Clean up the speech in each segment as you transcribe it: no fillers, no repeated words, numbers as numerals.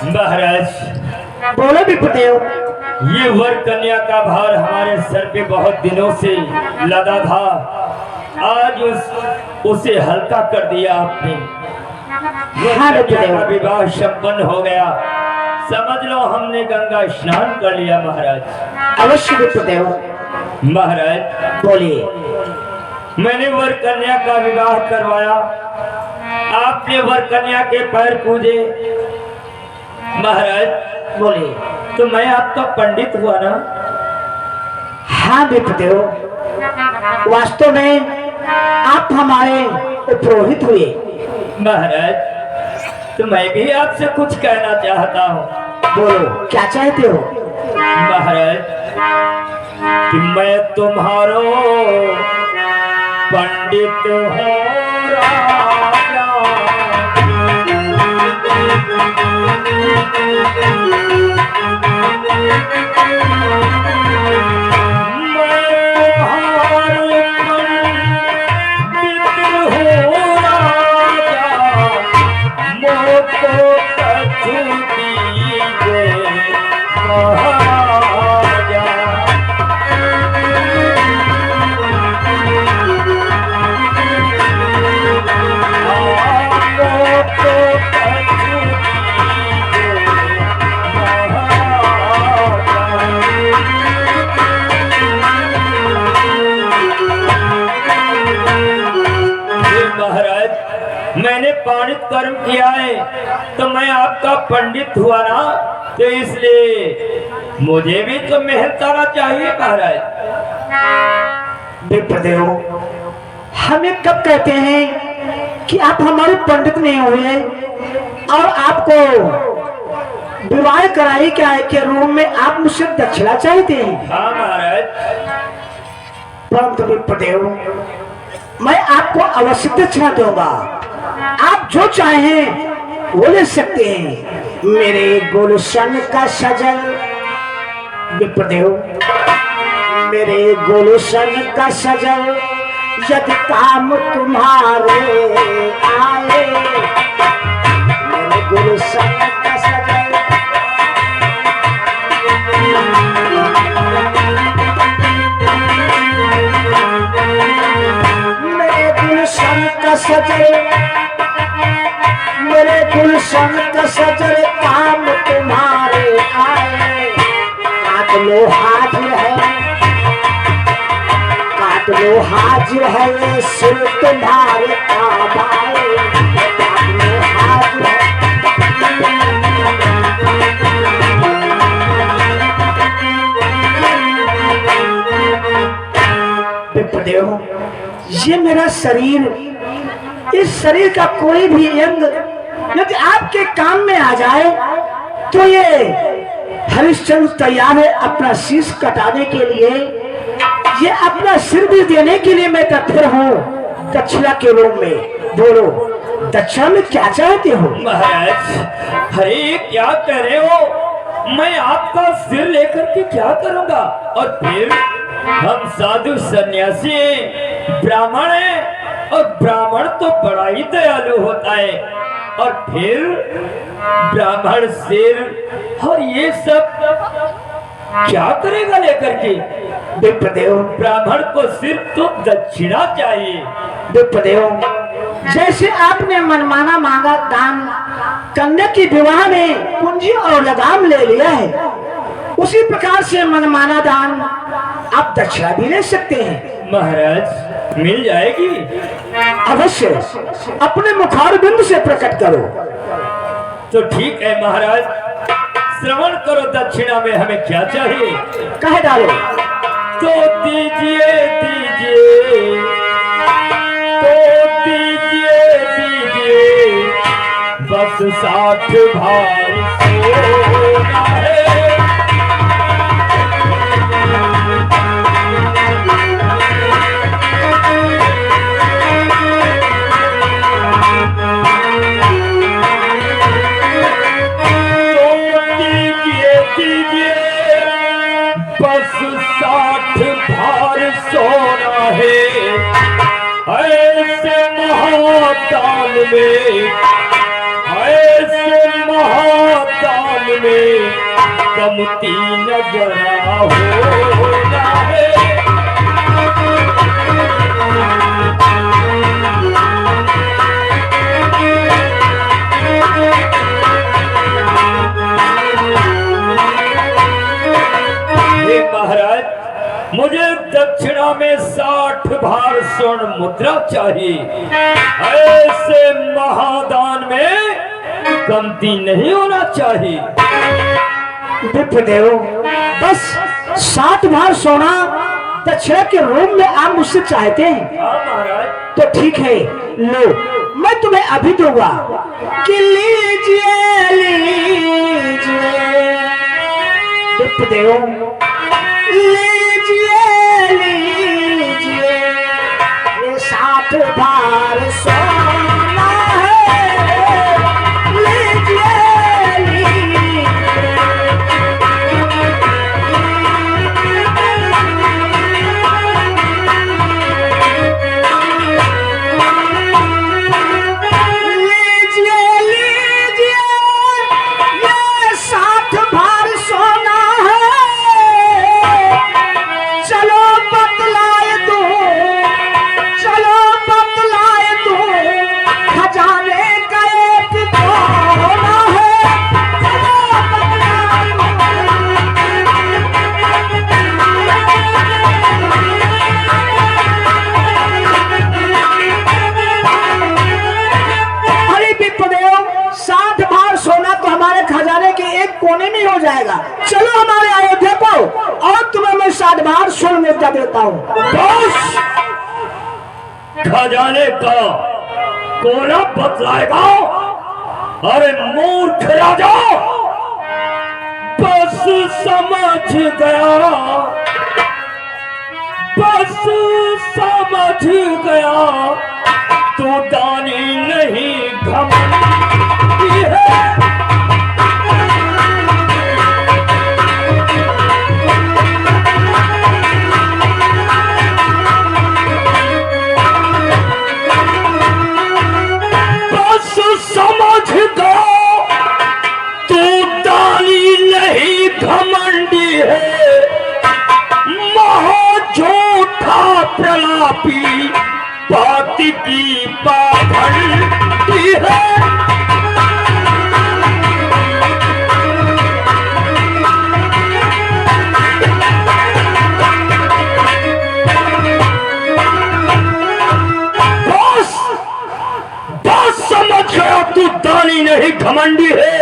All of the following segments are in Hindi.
महाराज बोलो विप्रदेव। ये वर कन्या का भार हमारे सर पे बहुत दिनों से लदा था। आज उसे हल्का कर दिया आपने। वर कन्या का विवाह संपन्न हो गया। समझ लो हमने गंगा स्नान कर लिया महाराज। अवश्य विप्रदेव। महाराज बोलिए। मैंने वर कन्या का विवाह करवाया, आपने वर कन्या के पैर पूजे। महाराज बोलिए। तो मैं आपका पंडित हुआ ना? हाँ विप्रदेव, वास्तव में आप हमारे पुरोहित हुए। महाराज तो मैं भी आपसे कुछ कहना चाहता हूँ। बोलो, क्या चाहते हो? महाराज कि मैं तुम्हारो पंडित हूँ राजा। मैंने पाणित कर्म किया है तो मैं आपका पंडित हुआ ना, तो इसलिए मुझे भी तो मेहनताना चाहिए महाराज। विप्रदेव, हमें कब कहते हैं कि आप हमारे पंडित नहीं हुए और आपको विवाह कराई क्या है के रूम में आप मुझसे दक्षिणा चाहते हैं? हाँ महाराज। परंतु विप्रदेव, मैं आपको अवश्य दक्षिणा दूंगा। आप जो चाहें वो ले सकते हैं। मेरे गुलशन का सजल विप्रदेव, मेरे गुलशन का सजल यदि काम तुम्हारे आए, मेरे गुलशन का सजल मेरे गुलशन का सजल, मेरे गुलशन का सजल काम तुम्हारे आए। काट लो हाजिर है, काट लो हाजिर है, ये सिर तुम्हारे काम आए। काट लो हाजिर है। विप्रदेव, ये मेरा शरीर, इस शरीर का कोई भी अंग यदि आपके काम में आ जाए तो ये हरिश्चंद्र तैयार है अपना शीश कटाने के लिए, ये अपना सिर भी देने के लिए मैं तत्पर हूँ दक्षिणा के रूप में। बोलो, दक्षिणा में क्या चाहते हो? महाराज अरे क्या कह रहे हो? मैं आपका सिर लेकर के क्या करूंगा? और फिर हम साधु सन्यासी ब्राह्मण हैं और ब्राह्मण तो बड़ा ही दयालु होता है। और फिर ब्राह्मण सिर और ये सब क्या करेगा लेकर के? विप्रदेव, ब्राह्मण को सिर्फ तो दक्षिणा चाहिए। विप्रदेव, जैसे आपने मनमाना मांगा दान, कन्या की विवाह में पूंजी और लगाम ले लिया है, उसी प्रकार से मनमाना दान आप दक्षिणा भी ले सकते हैं। महाराज मिल जाएगी? अवश्य, अपने मुखारबिंद से प्रकट करो। तो ठीक है महाराज, श्रवण करो दक्षिणा में हमें क्या चाहिए। कह डालो। तो दीजिए दीजिए, तो दीजिए दीजिए, बस 60 भार सोना है। बस 60 भार सोना है। ऐसे महाकाल में मोती नजरा होना है। हे महाराज, मुझे दक्षिणा में 60 भार स्वर्ण मुद्रा चाहिए। ऐसे महादान में कमती नहीं होना चाहिए। विप्रदेव, बस 60 भार सोना दक्षिणा के रूप में आप मुझसे चाहते हैं? हाँ महाराज। तो ठीक है, लो, मैं तुम्हें अभी दूंगा कि लीजिए लीजिए विप्रदेव, लीजिए लीजिए, ये 60 भार सोना है, लीजिए लीजिए। लीजिए लीजिए, ये 60 भार सोना है, चलो बतलाए दो, चलो बतलाए दो, खजाने का एक कोना है, चलो बतलाए दो। अरे विप्रदेव, 60 भार सोना तो हमारे खजाने के एक कोने में हो जाएगा। चलो हमारे अयोध्या को, और तुम्हें मैं 60 भार स्वर्ण मुद्रा देता हूँ। बस खजाने का कोना बतलाएगा? अरे मूर्ख राजा, बस समझ गया, बस समझ गया, तू दानी नहीं घमंडी है। बस समझ गया, तू दानी नहीं घमंडी है। महा झूठा प्रलापी, बाती की पाखंडी है। बस बस समझ गया, तू दानी नहीं घमंडी है।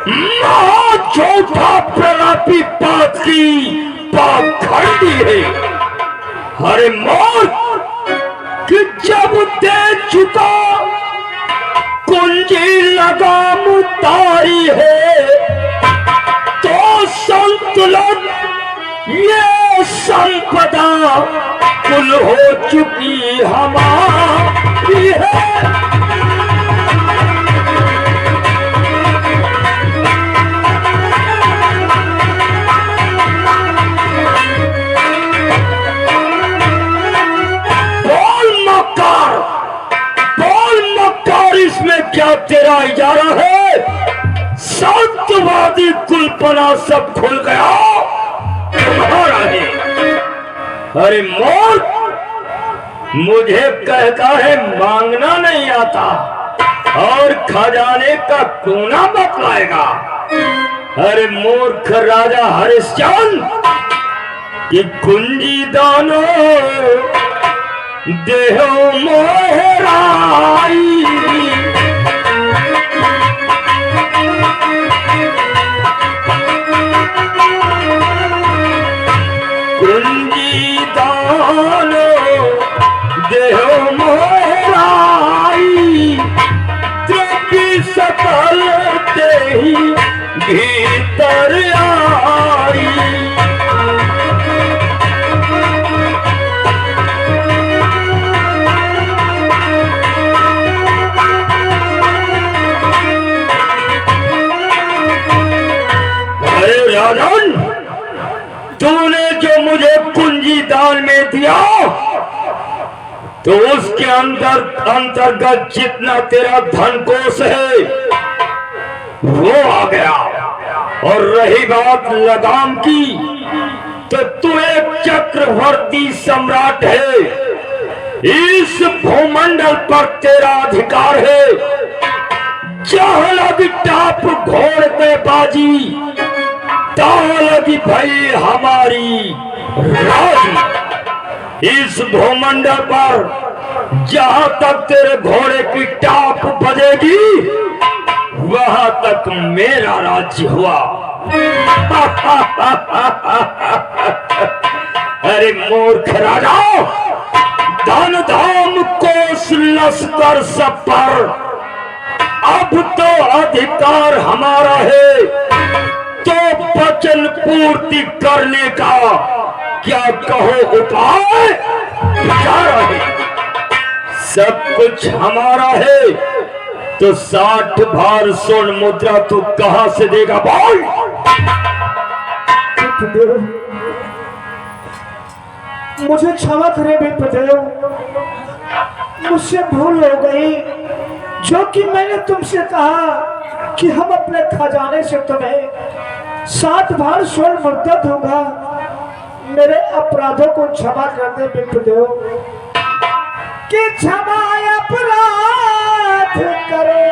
महा झूठा प्रलापी, बाती पाखंडी है। अरे मौत कि जब दे चुका कुंजी लगाम तारी है, तो संतुलन ये संपदा कुल हो चुकी हमारी है। इसमें क्या तेरा इजारा है? संतवादी कुलपना सब खुल गया तुम्हारा है। अरे मौत, मुझे कहता है मांगना नहीं आता, और खजाने का कोना बतलाएगा। अरे मूर्ख राजा हरिश्चंद्र, कि कुंजी दानो देहो मोहराई, कुंजी दानो देहो मोहराई, द्रव्य सकल देहि भीतर आई। राजन, तूने जो मुझे कुंजी दान में दिया, तो उसके अंतर्गत जितना तेरा धन कोष है वो आ गया। और रही बात लगाम की, तो तू एक चक्रवर्ती सम्राट है। इस भूमंडल पर तेरा अधिकार है। जहां लगी टाप घोड़ पे बाजी, तहां लगी भाई हमारी राजी। इस भूमंडल पर जहां तक तेरे घोड़े की टाप बजेगी, वहां तक मेरा राज्य हुआ। अरे मूर्ख राजा, धन धाम कोष लश्कर सब पर अब तो अधिकार हमारा है। तो वचन पूर्ति करने का क्या कहो उपाय विचार है। सब कुछ हमारा है, तो 60 भार स्वर्ण मुद्रा तू कहां से देगा बोल? मुझे क्षमा करें विप्रदेव, मुझसे भूल हो गई। जो कि मैंने तुमसे कहा कि हम अपने खजाने से तुम्हें 60 भार स्वर्ण मुद्रा दूंगा, मेरे अपराधों को क्षमा कर दे विप्रदेव। कि क्षमा अपराध करो,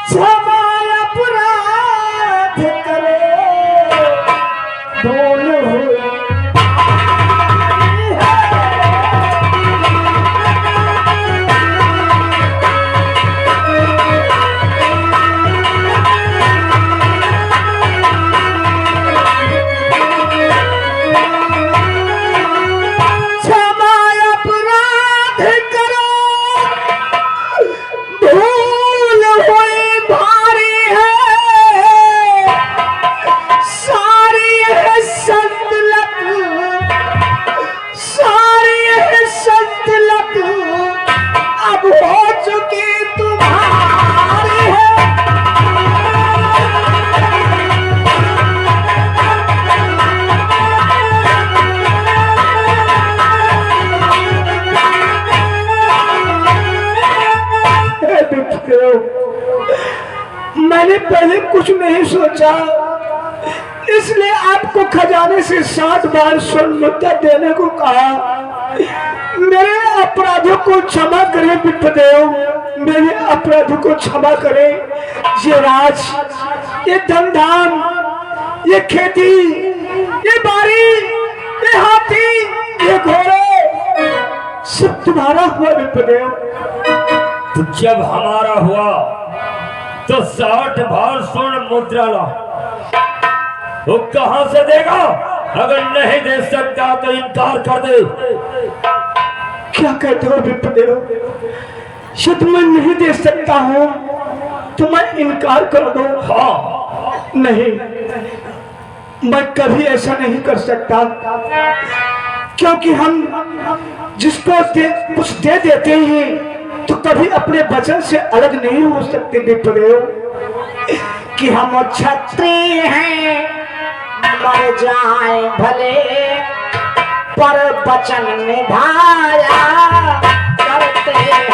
क्षमा अपराध करो, भूल हुई मैंने पहले कुछ नहीं सोचा, इसलिए आपको खजाने से 60 बार स्वर्ण मुद्रा देने को कहा। मेरे अपराधों को क्षमा करें विप्रदेव, मेरे अपराधों को क्षमा करें। ये राज, ये धन-धाम, ये खेती, ये बारी, ये हाथी, ये घोड़े सब तुम्हारा हुआ विप्रदेव। तो जब हमारा हुआ तो 60 भार स्वर्ण मुद्रा ला। वो कहां से देगा? अगर नहीं दे सकता तो इनकार कर दे। क्या कहते हो विप्रदेव? यदि मैं नहीं दे सकता हूँ तो मैं इनकार कर दूं? हाँ। नहीं, मैं कभी ऐसा नहीं कर सकता, क्योंकि हम जिसको कुछ दे देते हैं तो कभी अपने वचन से अलग नहीं हो सकते विप्रदेव। कि हम क्षत्रिय हैं, मर जाए भले, पर वचन निभाया करते हैं।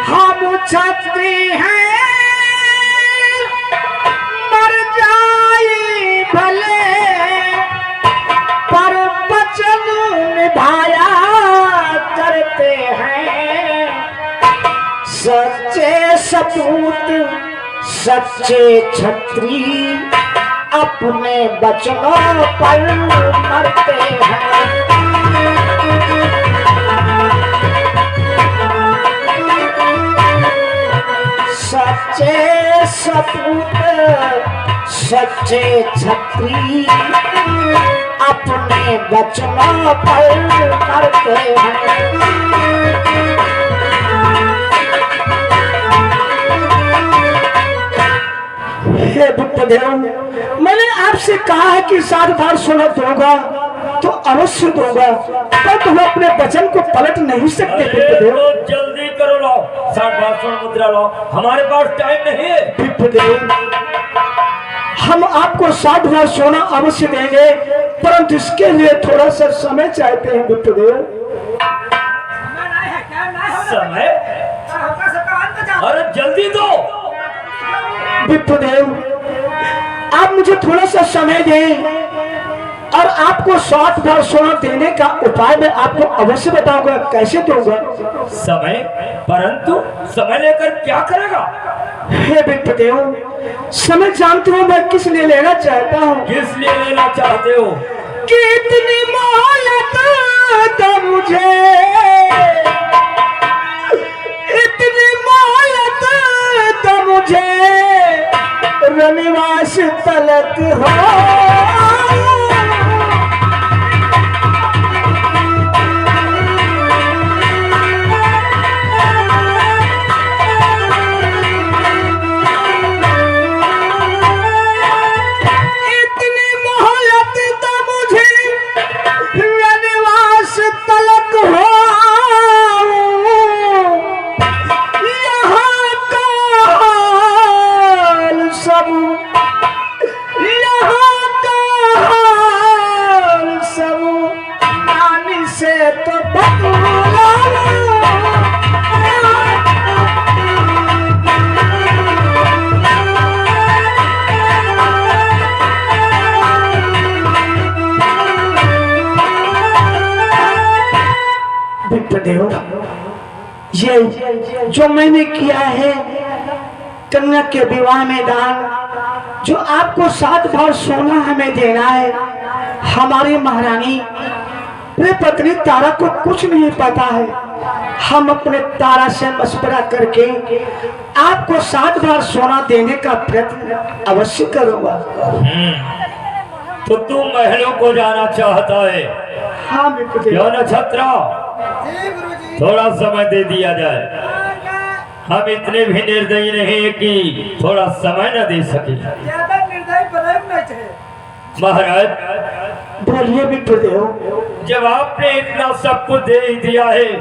हम क्षत्रिय हैं, निभाया करते हैं। सच्चे सपूत, सच्चे क्षत्रिय अपने वचनों पर मरते हैं। सच्चे सपूत, सच्चे क्षत्रिय अपने वचनों पर करते हैं। हे विप्रदेव, मैंने आपसे कहा है कि 60 भार स्वर्ण दूंगा तो अवश्य दूंगा, पर तुम अपने वचन को पलट नहीं सकते विप्रदेव। तो जल्दी करो, लो 60 भार स्वर्ण मुद्रा लो, हमारे पास टाइम नहीं है। विप्रदेव, हम आपको 60 भार सोना अवश्य देंगे, परंतु इसके लिए थोड़ा सा समय चाहते हैं विप्रदेव। समय? अरे जल्दी दो। विप्रदेव, आप मुझे थोड़ा सा समय दें और आपको 60 भर सोना देने का उपाय मैं आपको अवश्य बताऊंगा। कैसे दूंगा? समय? परंतु समय लेकर क्या करेगा? हे विप्रदेव, समय जानते हो मैं किस लिए लेना चाहता हूँ? किस लिए लेना चाहते हो? कि इतनी मोहलत तो मुझे, इतनी मोहलत तो मुझे रनिवास तलक हो। ये जो मैंने किया है कन्या के विवाह में दान, जो आपको 7 भर सोना हमें देना है, हमारी महारानी अपने पत्नी तारा को कुछ नहीं पता है। हम अपने तारा से मशवरा करके आपको 7 भर सोना देने का प्रयत्न अवश्य करूंगा। तो तू महलों को जाना चाहता है? हाँ मित्र। क्यों नक्षत्रा, थोड़ा समय दे दिया जाए। हम इतने भी निर्दयी नहीं कि थोड़ा समय न दे सके। ज्यादा निर्दयी बनना चाहिए। महाराज बोलिए विप्रदेव। जब आपने इतना सब कुछ दे ही दिया है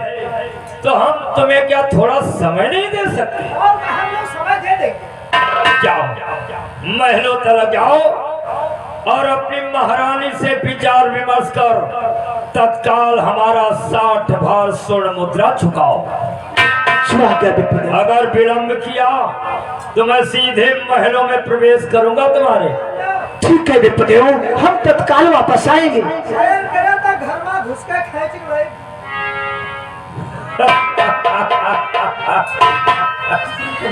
तो हम तुम्हें क्या थोड़ा समय नहीं दे सकते? और हम लोग समय दे देंगे। जाओ महलों तक जाओ और अपनी महारानी से विचार विमर्श कर तत्काल हमारा 60 भार स्वर्ण मुद्रा चुकाओ। अगर विलंब किया तो मैं सीधे महलों में प्रवेश करूंगा तुम्हारे। ठीक है विप्रदेव, हम तत्काल वापस आएंगे। घर में घुस के खेच भाई।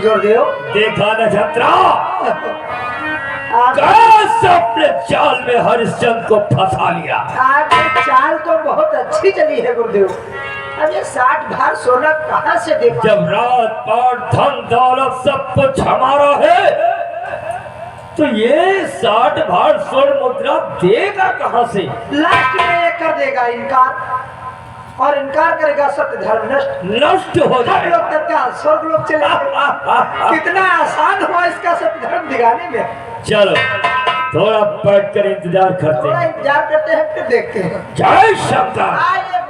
गुरुदेव देखा नक्षत्रा, अपने चाल में हरिश्चंद्र को फंसा लिया। आपकी चाल तो बहुत अच्छी चली है गुरुदेव। अब ये 60 भार सोना कहाँ से दे? जब रात पाट धन दौलत सब कुछ हमारा है तो ये 60 भार स्वर्ण मुद्रा देगा कहाँ से? लास्ट में ये कर देगा इनकार, और इनकार करेगा सत्य धर्म नष्ट हो सब लोग तत्काल स्वर्ग लोग चले गए। कितना आसान हुआ इसका सत्य धर्म दिखाने में। चलो थोड़ा बैठ कर इंतजार करते थोड़ा हैं। इंतजार करते हैं, फिर देखते हैं। जय शंकर। आइए।